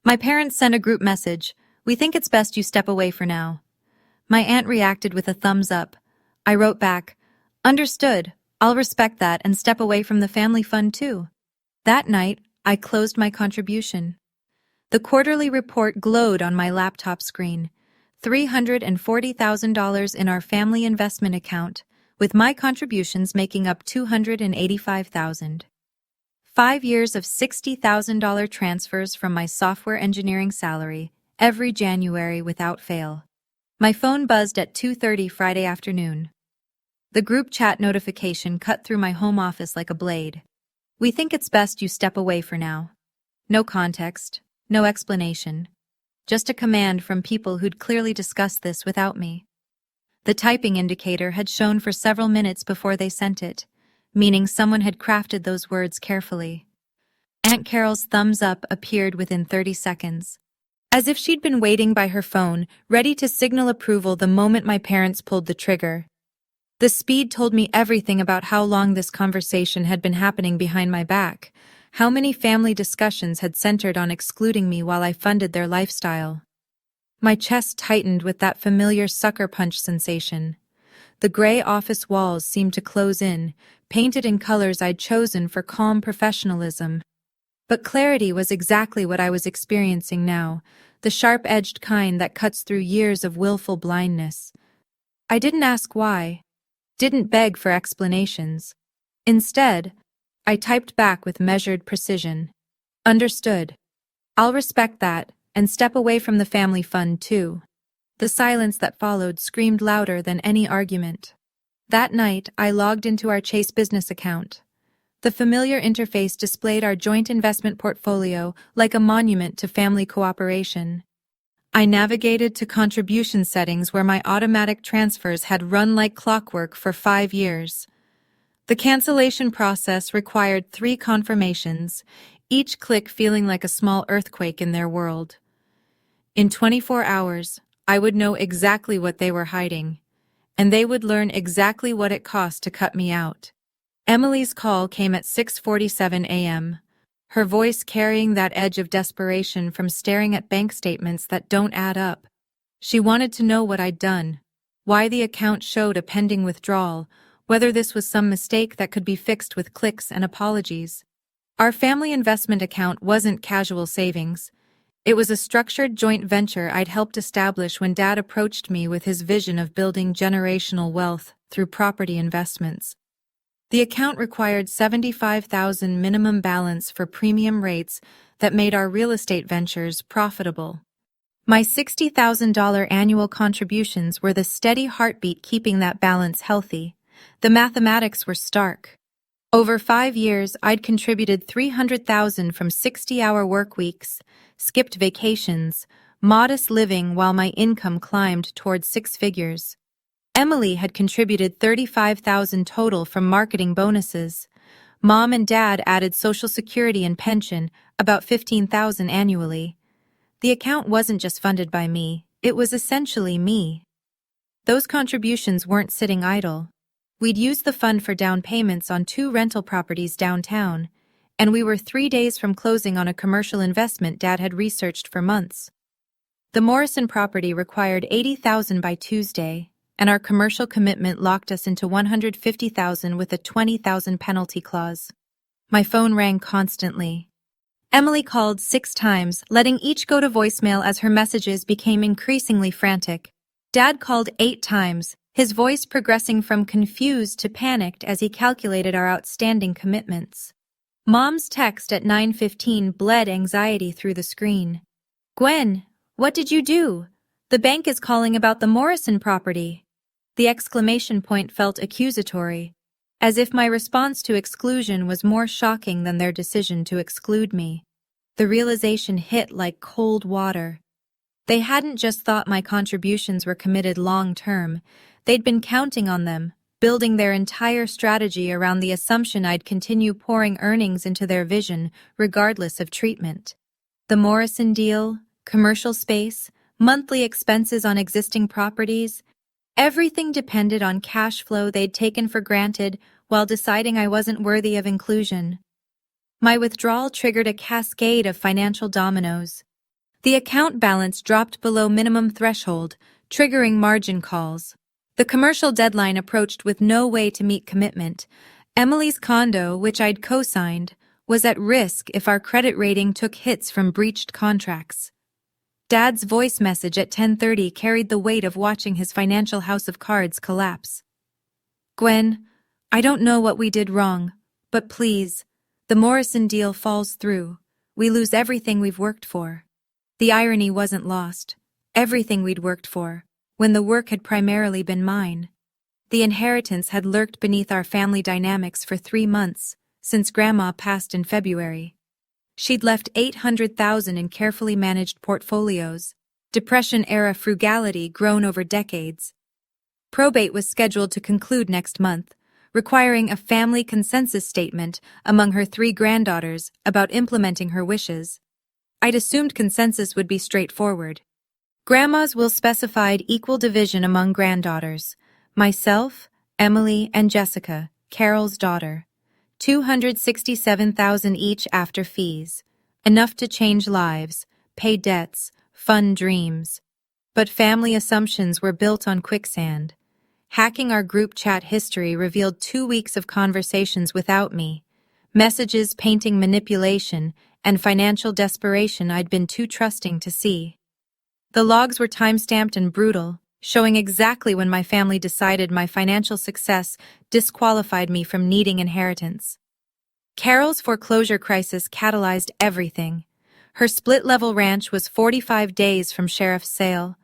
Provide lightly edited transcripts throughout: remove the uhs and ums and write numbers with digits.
My parents sent a group message. We think it's best you step away for now. My aunt reacted with a thumbs up. I wrote back, understood, I'll respect that and step away from the family fund too. That night, I closed my contribution. The quarterly report glowed on my laptop screen. $340,000 in our family investment account, with my contributions making up $285,000. 5 years of $60,000 transfers from my software engineering salary, every January without fail. My phone buzzed at 2:30 Friday afternoon. The group chat notification cut through my home office like a blade. We think it's best you step away for now. No context, no explanation. Just a command from people who'd clearly discussed this without me. The typing indicator had shown for several minutes before they sent it, meaning someone had crafted those words carefully. Aunt Carol's thumbs up appeared within 30 seconds. As if she'd been waiting by her phone, ready to signal approval the moment my parents pulled the trigger. The speed told me everything about how long this conversation had been happening behind my back, how many family discussions had centered on excluding me while I funded their lifestyle. My chest tightened with that familiar sucker punch sensation. The gray office walls seemed to close in, painted in colors I'd chosen for calm professionalism. But clarity was exactly what I was experiencing now, the sharp-edged kind that cuts through years of willful blindness. I didn't ask why, didn't beg for explanations. Instead, I typed back with measured precision. Understood. I'll respect that, and step away from the family fund too. The silence that followed screamed louder than any argument. That night, I logged into our Chase business account. The familiar interface displayed our joint investment portfolio like a monument to family cooperation. I navigated to contribution settings where my automatic transfers had run like clockwork for 5 years. The cancellation process required 3 confirmations, each click feeling like a small earthquake in their world. In 24 hours, I would know exactly what they were hiding, and they would learn exactly what it cost to cut me out. Emily's call came at 6:47 a.m., her voice carrying that edge of desperation from staring at bank statements that don't add up. She wanted to know what I'd done, why the account showed a pending withdrawal, whether this was some mistake that could be fixed with clicks and apologies. Our family investment account wasn't casual savings. It was a structured joint venture I'd helped establish when Dad approached me with his vision of building generational wealth through property investments. The account required $75,000 minimum balance for premium rates that made our real estate ventures profitable. My $60,000 annual contributions were the steady heartbeat keeping that balance healthy. The mathematics were stark. Over 5 years, I'd contributed $300,000 from 60-hour work weeks, skipped vacations, modest living while my income climbed toward 6 figures. Emily had contributed $35,000 total from marketing bonuses. Mom and Dad added Social Security and pension, about $15,000 annually. The account wasn't just funded by me, it was essentially me. Those contributions weren't sitting idle. We'd used the fund for down payments on 2 rental properties downtown, and we were 3 days from closing on a commercial investment Dad had researched for months. The Morrison property required $80,000 by Tuesday, and our commercial commitment locked us into $150,000 with a $20,000 penalty clause. My phone rang constantly. Emily called 6 times, letting each go to voicemail as her messages became increasingly frantic. Dad called 8 times, his voice progressing from confused to panicked as he calculated our outstanding commitments. Mom's text at 9:15 bled anxiety through the screen. "Gwen, what did you do? The bank is calling about the Morrison property." The exclamation point felt accusatory, as if my response to exclusion was more shocking than their decision to exclude me. The realization hit like cold water. They hadn't just thought my contributions were committed long-term, they'd been counting on them, building their entire strategy around the assumption I'd continue pouring earnings into their vision, regardless of treatment. The Morrison deal, commercial space, monthly expenses on existing properties, everything depended on cash flow they'd taken for granted while deciding I wasn't worthy of inclusion. My withdrawal triggered a cascade of financial dominoes. The account balance dropped below minimum threshold, triggering margin calls. The commercial deadline approached with no way to meet commitment. Emily's condo, which I'd co-signed, was at risk if our credit rating took hits from breached contracts. Dad's voice message at 10:30 carried the weight of watching his financial house of cards collapse. "Gwen, I don't know what we did wrong, but please, the Morrison deal falls through. We lose everything we've worked for." The irony wasn't lost. Everything we'd worked for, when the work had primarily been mine. The inheritance had lurked beneath our family dynamics for 3 months, since Grandma passed in February. She'd left $800,000 in carefully managed portfolios, Depression-era frugality grown over decades. Probate was scheduled to conclude next month, requiring a family consensus statement among her 3 granddaughters about implementing her wishes. I'd assumed consensus would be straightforward. Grandma's will specified equal division among granddaughters, myself, Emily, and Jessica, Carol's daughter. $267,000 each after fees, enough to change lives, pay debts, fund dreams. But family assumptions were built on quicksand. Hacking our group chat history revealed 2 weeks of conversations without me, messages painting manipulation and financial desperation I'd been too trusting to see. The logs were time-stamped and brutal, showing exactly when my family decided my financial success disqualified me from needing inheritance. Carol's foreclosure crisis catalyzed everything. Her split-level ranch was 45 days from sheriff's sale.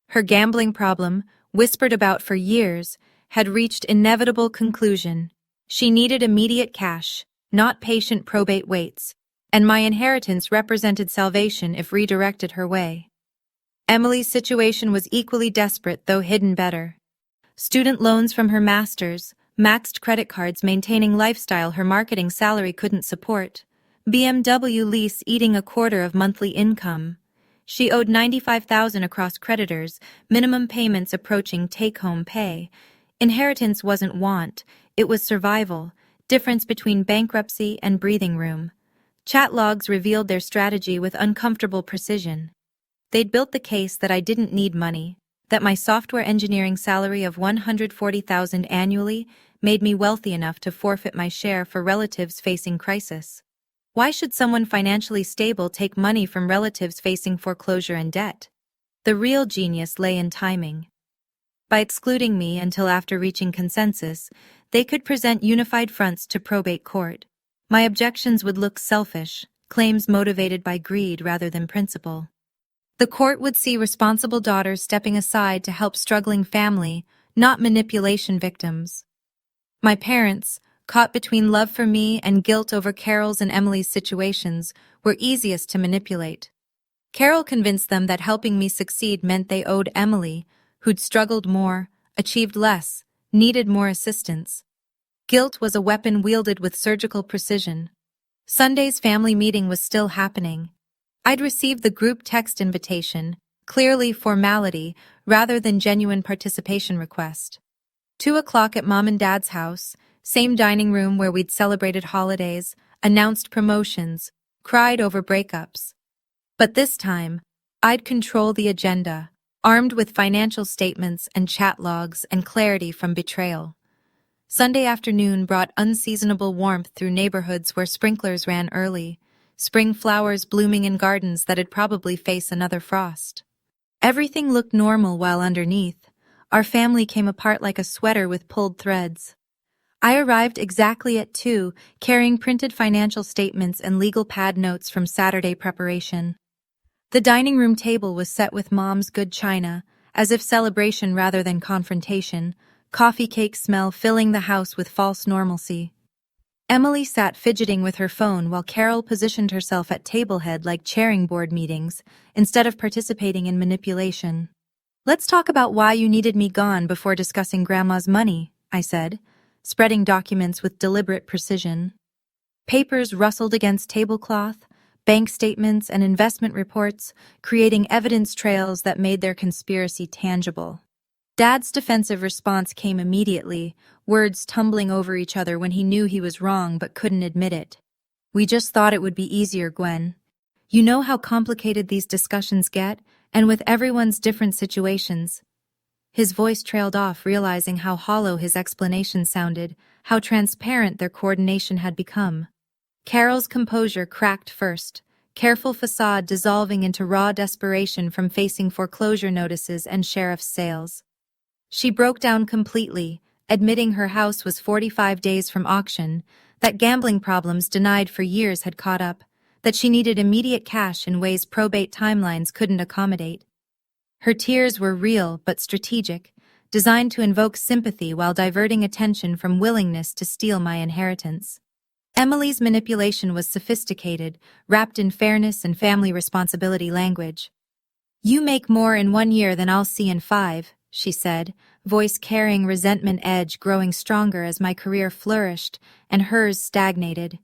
Her gambling problem, whispered about for years, had reached inevitable conclusion. She needed immediate cash, not patient probate waits, and my inheritance represented salvation if redirected her way. Emily's situation was equally desperate, though hidden better. Student loans from her master's, maxed credit cards maintaining lifestyle her marketing salary couldn't support, BMW lease eating 1/4 of monthly income. She owed $95,000 across creditors, minimum payments approaching take-home pay. Inheritance wasn't want, it was survival, difference between bankruptcy and breathing room. Chat logs revealed their strategy with uncomfortable precision. They'd built the case that I didn't need money, that my software engineering salary of $140,000 annually made me wealthy enough to forfeit my share for relatives facing crisis. Why should someone financially stable take money from relatives facing foreclosure and debt? The real genius lay in timing. By excluding me until after reaching consensus, they could present unified fronts to probate court. My objections would look selfish, claims motivated by greed rather than principle. The court would see responsible daughters stepping aside to help struggling family, not manipulation victims. My parents, caught between love for me and guilt over Carol's and Emily's situations, were easiest to manipulate. Carol convinced them that helping me succeed meant they owed Emily, who'd struggled more, achieved less, needed more assistance. Guilt was a weapon wielded with surgical precision. Sunday's family meeting was still happening. I'd received the group text invitation, clearly formality rather than genuine participation request. 2:00 at Mom and Dad's house, same dining room where we'd celebrated holidays, announced promotions, cried over breakups. But this time, I'd control the agenda, armed with financial statements and chat logs and clarity from betrayal. Sunday afternoon brought unseasonable warmth through neighborhoods where sprinklers ran early, spring flowers blooming in gardens that'd probably face another frost. Everything looked normal while underneath, our family came apart like a sweater with pulled threads. I arrived exactly at 2, carrying printed financial statements and legal pad notes from Saturday preparation. The dining room table was set with Mom's good china, as if celebration rather than confrontation, coffee cake smell filling the house with false normalcy. Emily sat fidgeting with her phone while Carol positioned herself at table head like chairing board meetings, instead of participating in manipulation. "Let's talk about why you needed me gone before discussing Grandma's money," I said, spreading documents with deliberate precision. Papers rustled against tablecloth, bank statements and investment reports, creating evidence trails that made their conspiracy tangible. Dad's defensive response came immediately, words tumbling over each other when he knew he was wrong but couldn't admit it. "We just thought it would be easier, Gwen. You know how complicated these discussions get, and with everyone's different situations. His voice trailed off, realizing how hollow his explanation sounded, how transparent their coordination had become. Carol's composure cracked first, careful facade dissolving into raw desperation from facing foreclosure notices and sheriff's sales. She broke down completely, admitting her house was 45 days from auction, that gambling problems denied for years had caught up, that she needed immediate cash in ways probate timelines couldn't accommodate. Her tears were real but strategic, designed to invoke sympathy while diverting attention from willingness to steal my inheritance. Emily's manipulation was sophisticated, wrapped in fairness and family responsibility language. "You make more in 1 year than I'll see in 5, she said, voice carrying resentment edge growing stronger as my career flourished and hers stagnated.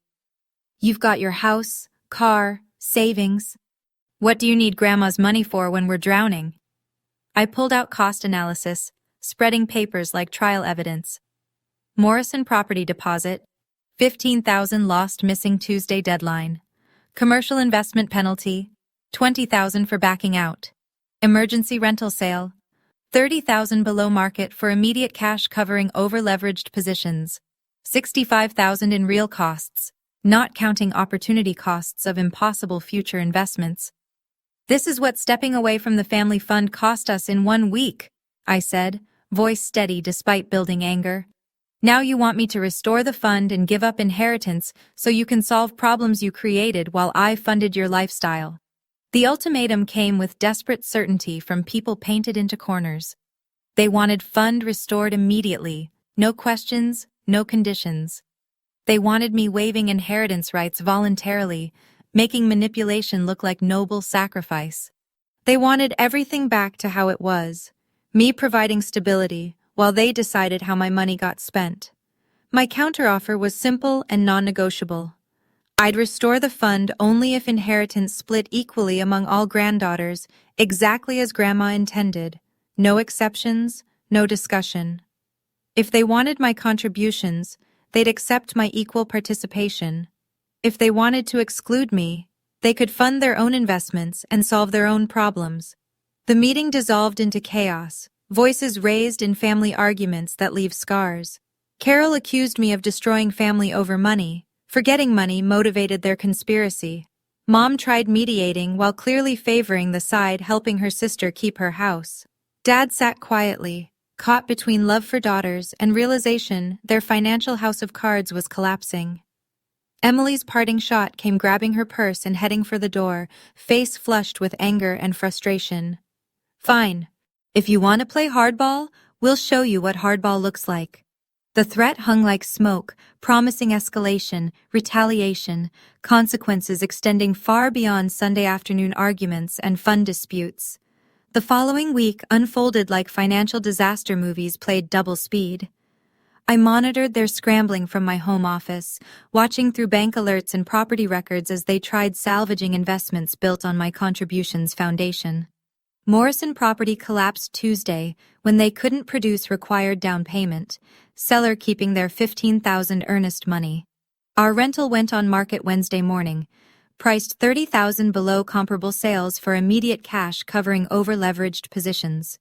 "You've got your house, car, savings. What do you need Grandma's money for when we're drowning?" I pulled out cost analysis, spreading papers like trial evidence. Morrison property deposit, 15,000 lost missing Tuesday deadline. Commercial investment penalty, 20,000 for backing out. Emergency rental sale, 30,000 below market for immediate cash covering over-leveraged positions. 65,000 in real costs, not counting opportunity costs of impossible future investments. "This is what stepping away from the family fund cost us in 1 week, I said, voice steady despite building anger. "Now you want me to restore the fund and give up inheritance so you can solve problems you created while I funded your lifestyle." The ultimatum came with desperate certainty from people painted into corners. They wanted fund restored immediately, no questions, no conditions. They wanted me waiving inheritance rights voluntarily, making manipulation look like noble sacrifice. They wanted everything back to how it was, me providing stability, while they decided how my money got spent. My counteroffer was simple and non-negotiable. I'd restore the fund only if inheritance split equally among all granddaughters, exactly as Grandma intended. No exceptions, no discussion. If they wanted my contributions, they'd accept my equal participation. If they wanted to exclude me, they could fund their own investments and solve their own problems. The meeting dissolved into chaos, voices raised in family arguments that leave scars. Carol accused me of destroying family over money, forgetting money motivated their conspiracy. Mom tried mediating while clearly favoring the side helping her sister keep her house. Dad sat quietly, caught between love for daughters and realization their financial house of cards was collapsing. Emily's parting shot came grabbing her purse and heading for the door, face flushed with anger and frustration. "Fine. If you want to play hardball, we'll show you what hardball looks like." The threat hung like smoke, promising escalation, retaliation, consequences extending far beyond Sunday afternoon arguments and fun disputes. The following week unfolded like financial disaster movies played double speed. I monitored their scrambling from my home office, watching through bank alerts and property records as they tried salvaging investments built on my contributions foundation. Morrison property collapsed Tuesday when they couldn't produce required down payment, seller keeping their 15,000 earnest money. Our rental went on market Wednesday morning, priced 30,000 below comparable sales for immediate cash covering over-leveraged positions.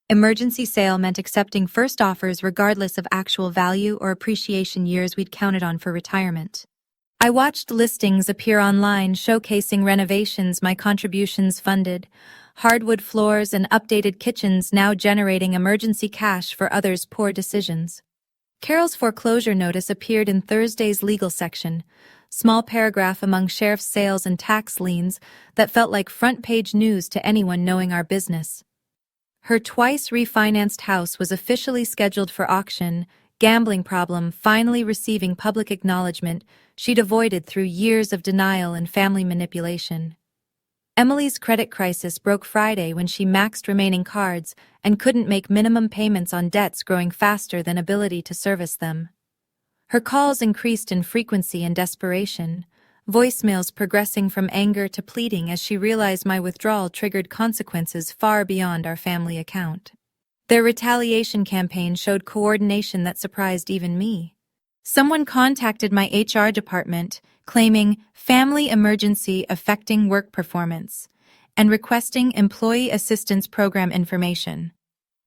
Emergency sale meant accepting first offers regardless of actual value or appreciation years we'd counted on for retirement. I watched listings appear online showcasing renovations my contributions funded, hardwood floors and updated kitchens now generating emergency cash for others' poor decisions. Carol's foreclosure notice appeared in Thursday's legal section, small paragraph among sheriff's sales and tax liens that felt like front-page news to anyone knowing our business. Her twice refinanced house was officially scheduled for auction, gambling problem finally receiving public acknowledgement she'd avoided through years of denial and family manipulation. Emily's credit crisis broke Friday when she maxed remaining cards and couldn't make minimum payments on debts growing faster than ability to service them. Her calls increased in frequency and desperation, voicemails progressing from anger to pleading as she realized my withdrawal triggered consequences far beyond our family account. Their retaliation campaign showed coordination that surprised even me. Someone contacted my HR department, claiming family emergency affecting work performance and requesting employee assistance program information.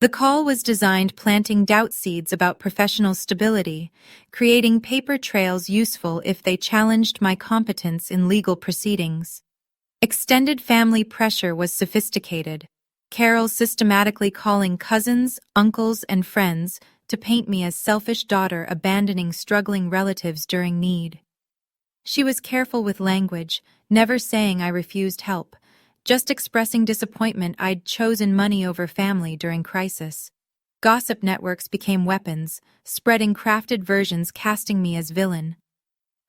The call was designed planting doubt seeds about professional stability, creating paper trails useful if they challenged my competence in legal proceedings. Extended family pressure was sophisticated. Carol systematically calling cousins, uncles, and friends to paint me as selfish daughter abandoning struggling relatives during need. She was careful with language, never saying I refused help, just expressing disappointment I'd chosen money over family during crisis. Gossip networks became weapons, spreading crafted versions casting me as villain.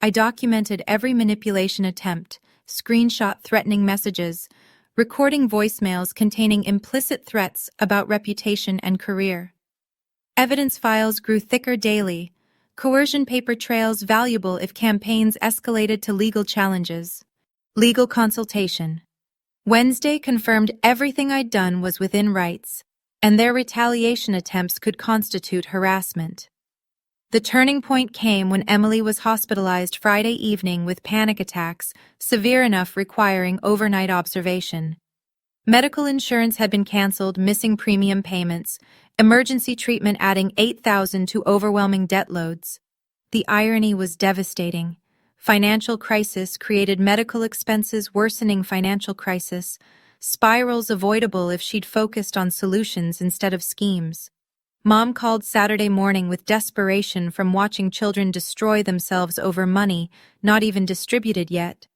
I documented every manipulation attempt, screenshot threatening messages, recording voicemails containing implicit threats about reputation and career. Evidence files grew thicker daily, coercion paper trails valuable if campaigns escalated to legal challenges. Legal consultation. Wednesday confirmed everything I'd done was within rights, and their retaliation attempts could constitute harassment. The turning point came when Emily was hospitalized Friday evening with panic attacks, severe enough requiring overnight observation. Medical insurance had been canceled, missing premium payments, emergency treatment adding $8,000 to overwhelming debt loads. The irony was devastating. Financial crisis created medical expenses worsening financial crisis, spirals avoidable if she'd focused on solutions instead of schemes. Mom called Saturday morning with desperation from watching children destroy themselves over money not even distributed yet.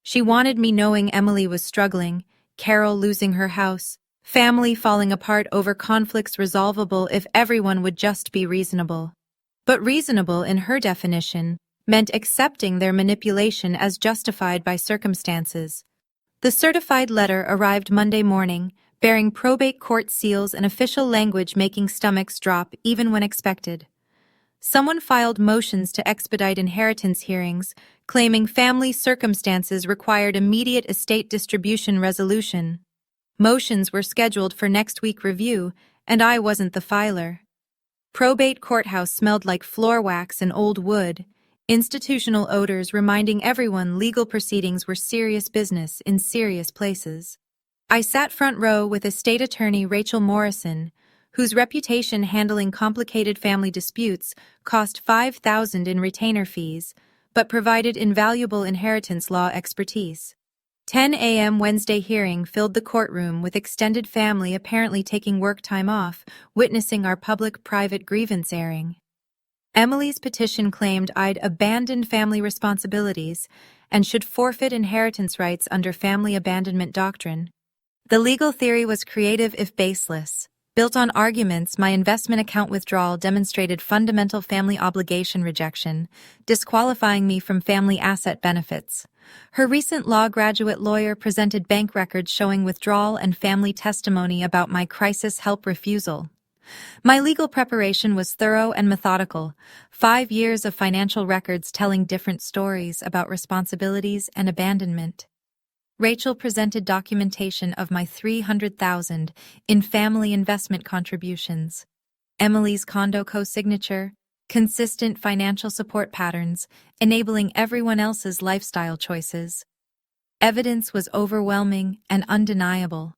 She wanted me knowing Emily was struggling, Carol losing her house, family falling apart over conflicts resolvable if everyone would just be reasonable. But reasonable in her definition meant accepting their manipulation as justified by circumstances. The certified letter arrived Monday morning, bearing probate court seals and official language making stomachs drop even when expected. Someone filed motions to expedite inheritance hearings, claiming family circumstances required immediate estate distribution resolution. Motions were scheduled for next week review, and I wasn't the filer. Probate courthouse smelled like floor wax and old wood, institutional odors reminding everyone legal proceedings were serious business in serious places. I sat front row with estate attorney Rachel Morrison, whose reputation handling complicated family disputes cost $5,000 in retainer fees, but provided invaluable inheritance law expertise. 10 a.m. Wednesday hearing filled the courtroom with extended family apparently taking work time off, witnessing our public-private grievance airing. Emily's petition claimed I'd abandoned family responsibilities and should forfeit inheritance rights under family abandonment doctrine. The legal theory was creative if baseless. Built on arguments, my investment account withdrawal demonstrated fundamental family obligation rejection, disqualifying me from family asset benefits. Her recent law graduate lawyer presented bank records showing withdrawal and family testimony about my crisis help refusal. My legal preparation was thorough and methodical, 5 years of financial records telling different stories about responsibilities and abandonment. Rachel presented documentation of my $300,000 in family investment contributions, Emily's condo co-signature, consistent financial support patterns, enabling everyone else's lifestyle choices. Evidence was overwhelming and undeniable.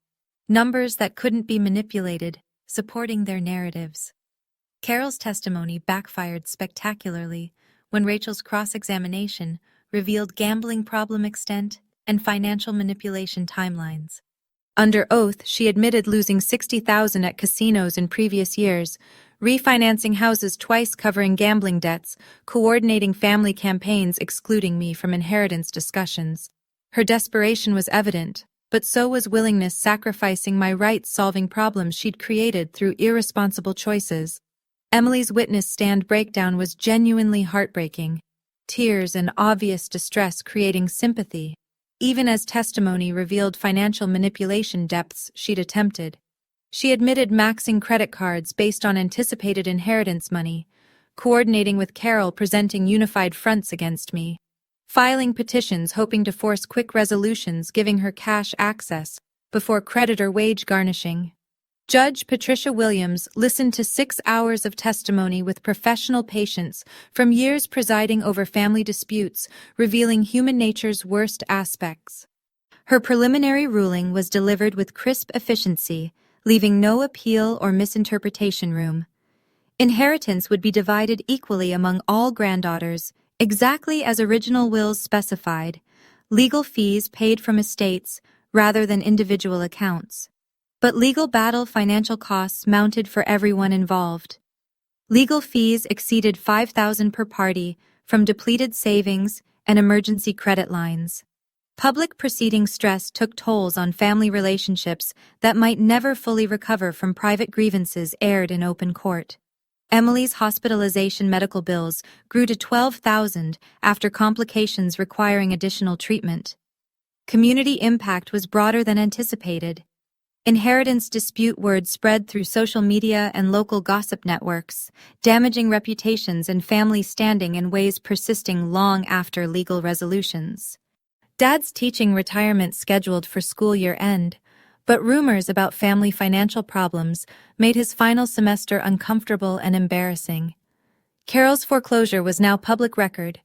Numbers that couldn't be manipulated, supporting their narratives. Carol's testimony backfired spectacularly when Rachel's cross-examination revealed gambling problem extent and financial manipulation timelines. Under oath, she admitted losing $60,000 at casinos in previous years, refinancing houses twice covering gambling debts, coordinating family campaigns excluding me from inheritance discussions. Her desperation was evident, but so was willingness sacrificing my rights solving problems she'd created through irresponsible choices. Emily's witness stand breakdown was genuinely heartbreaking, tears and obvious distress creating sympathy, even as testimony revealed financial manipulation depths she'd attempted. She admitted maxing credit cards based on anticipated inheritance money, coordinating with Carol presenting unified fronts against me, filing petitions hoping to force quick resolutions giving her cash access before creditor wage garnishing. Judge Patricia Williams listened to 6 hours of testimony with professional patience from years presiding over family disputes, revealing human nature's worst aspects. Her preliminary ruling was delivered with crisp efficiency, leaving no appeal or misinterpretation room. Inheritance would be divided equally among all granddaughters, exactly as original wills specified, legal fees paid from estates rather than individual accounts. But legal battle financial costs mounted for everyone involved. Legal fees exceeded $5,000 per party from depleted savings and emergency credit lines. Public proceeding stress took tolls on family relationships that might never fully recover from private grievances aired in open court. Emily's hospitalization medical bills grew to $12,000 after complications requiring additional treatment. Community impact was broader than anticipated. Inheritance dispute word spread through social media and local gossip networks, damaging reputations and family standing in ways persisting long after legal resolutions. Dad's teaching retirement scheduled for school year end, but rumors about family financial problems made his final semester uncomfortable and embarrassing. Carol's foreclosure was now public record,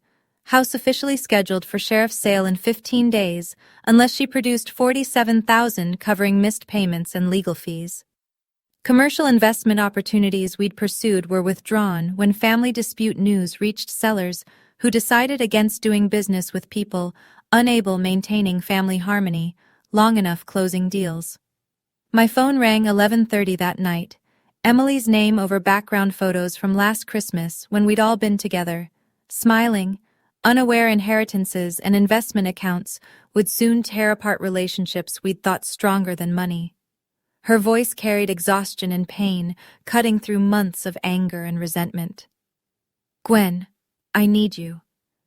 house officially scheduled for sheriff's sale in 15 days, unless she produced $47,000 covering missed payments and legal fees. Commercial investment opportunities we'd pursued were withdrawn when family dispute news reached sellers who decided against doing business with people unable maintaining family harmony, long enough closing deals. My phone rang 11:30 that night, Emily's name over background photos from last Christmas when we'd all been together, smiling, unaware inheritances and investment accounts would soon tear apart relationships we'd thought stronger than money. Her voice carried exhaustion and pain, cutting through months of anger and resentment. "Gwen, I need you.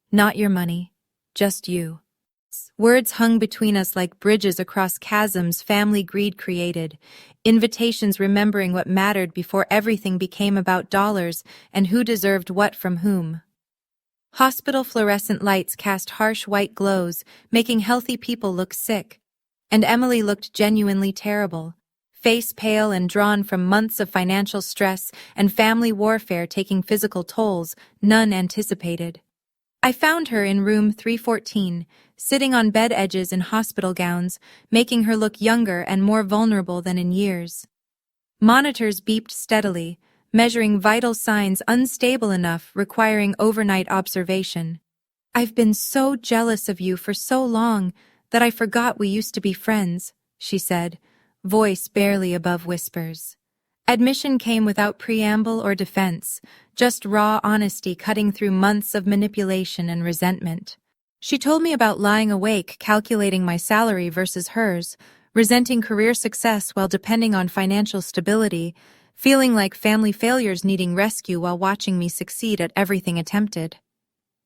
Not your money, just you." Words hung between us like bridges across chasms family greed created, invitations remembering what mattered before everything became about dollars and who deserved what from whom. Hospital fluorescent lights cast harsh white glows, making healthy people look sick. And Emily looked genuinely terrible, face pale and drawn from months of financial stress and family warfare taking physical tolls none anticipated. I found her in room 314, sitting on bed edges in hospital gowns, making her look younger and more vulnerable than in years. Monitors beeped steadily, measuring vital signs unstable enough requiring overnight observation. "I've been so jealous of you for so long that I forgot we used to be friends," she said, voice barely above whispers. Admission came without preamble or defense, just raw honesty cutting through months of manipulation and resentment. She told me about lying awake calculating my salary versus hers, resenting career success while depending on financial stability, feeling like family failures needing rescue while watching me succeed at everything attempted.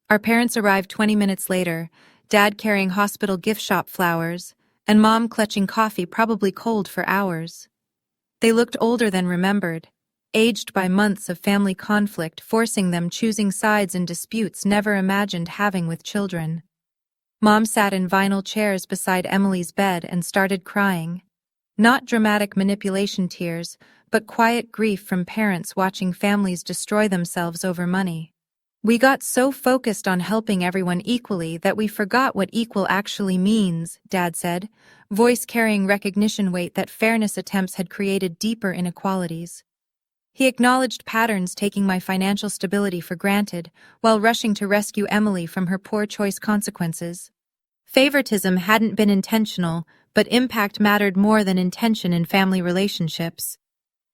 Our parents arrived 20 minutes later, Dad carrying hospital gift shop flowers, and Mom clutching coffee probably cold for hours. They looked older than remembered, aged by months of family conflict forcing them choosing sides in disputes never imagined having with children. Mom sat in vinyl chairs beside Emily's bed and started crying. Not dramatic manipulation tears, but quiet grief from parents watching families destroy themselves over money. "We got so focused on helping everyone equally that we forgot what equal actually means," Dad said, voice carrying recognition weight that fairness attempts had created deeper inequalities. He acknowledged patterns taking my financial stability for granted while rushing to rescue Emily from her poor choice consequences. Favoritism hadn't been intentional, but impact mattered more than intention in family relationships.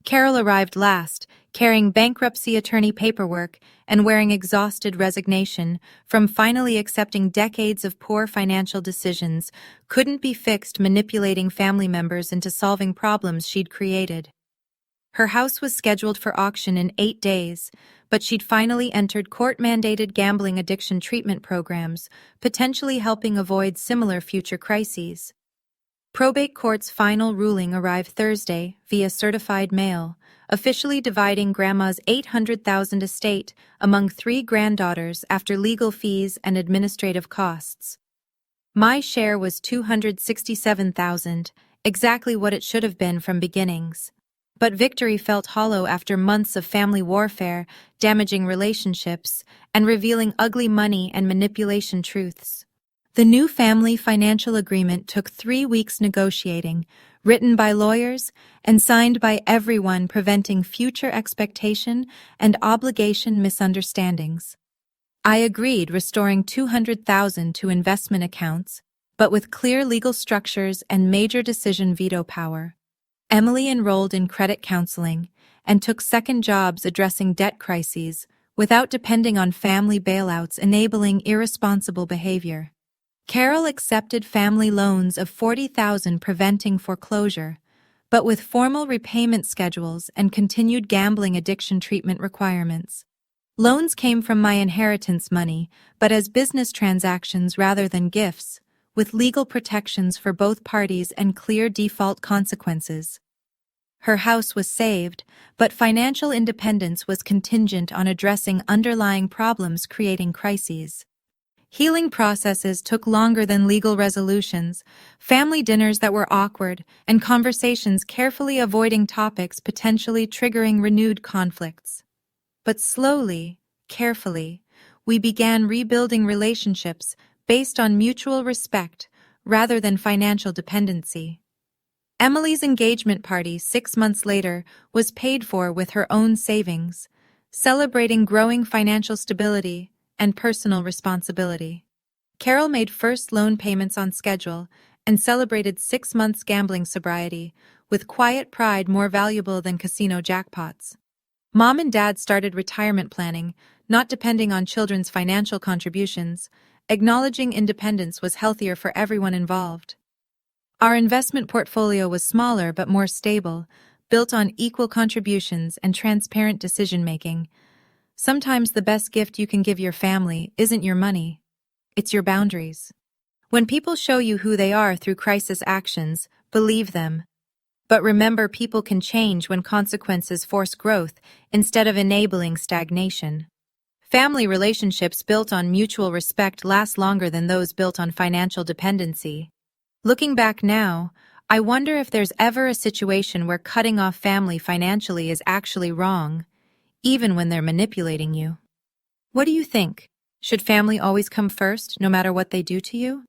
Carol arrived last, carrying bankruptcy attorney paperwork and wearing exhausted resignation from finally accepting decades of poor financial decisions, couldn't be fixed manipulating family members into solving problems she'd created. Her house was scheduled for auction in 8 days, but she'd finally entered court-mandated gambling addiction treatment programs, potentially helping avoid similar future crises. Probate court's final ruling arrived Thursday via certified mail, officially dividing Grandma's $800,000 estate among 3 granddaughters after legal fees and administrative costs. My share was $267,000, exactly what it should have been from beginnings. But victory felt hollow after months of family warfare, damaging relationships, and revealing ugly money and manipulation truths. The new family financial agreement took 3 weeks negotiating, written by lawyers and signed by everyone, preventing future expectation and obligation misunderstandings. I agreed, restoring $200,000 to investment accounts, but with clear legal structures and major decision veto power. Emily enrolled in credit counseling and took second jobs addressing debt crises without depending on family bailouts, enabling irresponsible behavior. Carol accepted family loans of $40,000, preventing foreclosure, but with formal repayment schedules and continued gambling addiction treatment requirements. Loans came from my inheritance money, but as business transactions rather than gifts, with legal protections for both parties and clear default consequences. Her house was saved, but financial independence was contingent on addressing underlying problems creating crises. Healing processes took longer than legal resolutions, family dinners that were awkward, and conversations carefully avoiding topics potentially triggering renewed conflicts. But slowly, carefully, we began rebuilding relationships based on mutual respect rather than financial dependency. Emily's engagement party 6 months later was paid for with her own savings, celebrating growing financial stability and personal responsibility. Carol made first loan payments on schedule and celebrated 6 months gambling sobriety, with quiet pride more valuable than casino jackpots. Mom and Dad started retirement planning, not depending on children's financial contributions. Acknowledging independence was healthier for everyone involved. Our investment portfolio was smaller but more stable, built on equal contributions and transparent decision-making. Sometimes the best gift you can give your family isn't your money, it's your boundaries. When people show you who they are through crisis actions, believe them. But remember, people can change when consequences force growth instead of enabling stagnation. Family relationships built on mutual respect last longer than those built on financial dependency. Looking back now, I wonder if there's ever a situation where cutting off family financially is actually wrong, even when they're manipulating you. What do you think? Should family always come first, no matter what they do to you?